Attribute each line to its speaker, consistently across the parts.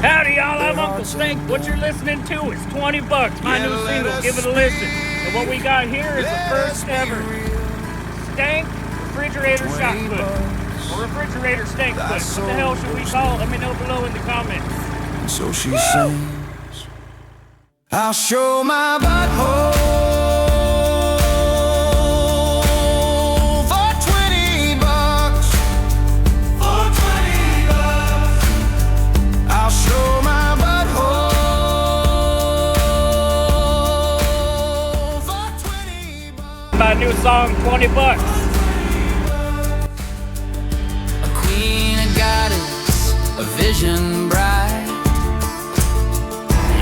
Speaker 1: Howdy y'all, I'm Uncle Stank. What you're listening to is 20 bucks, my new single. Give it a listen. And what we got here is the first ever Stank refrigerator shot put. Or refrigerator Stank-Put. What the hell should we call it? Let me know below in the comments.
Speaker 2: So she sings, I'll show my butthole for 20 bucks. For 20 bucks. I'll show my butthole for 20 bucks.
Speaker 1: My new song, 20 bucks.
Speaker 2: A queen, a goddess, a vision bright,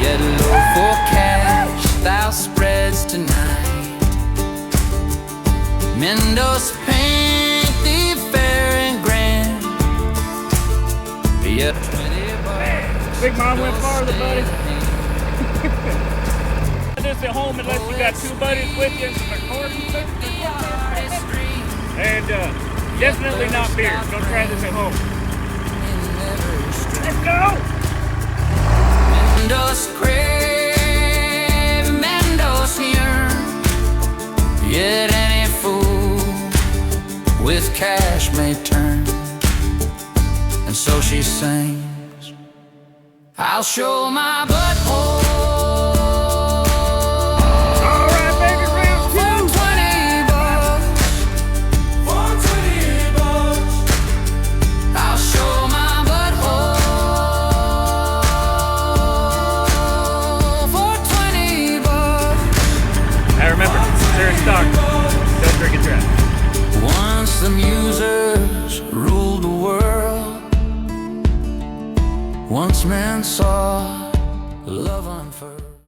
Speaker 2: yet low for cash thou spreads tonight. Mendos paint thee fair and grand, yet 20 bucks.
Speaker 1: Big Mom went farther, buddy. This at home unless you got two buddies with you. And definitely not beer. Don't try this at home. Let's go!
Speaker 2: Mendos crave, Mendos yearn, yet any fool with cash may turn. And so she sings, I'll show my butthole.
Speaker 1: Alright, baby, round two.
Speaker 2: For 20 bucks. For 20 bucks. I'll show my butthole for 20 bucks.
Speaker 1: Hey, remember, they're in stock. Don't drink and drive.
Speaker 2: Once the musers ruled the world, once men saw love unfurled.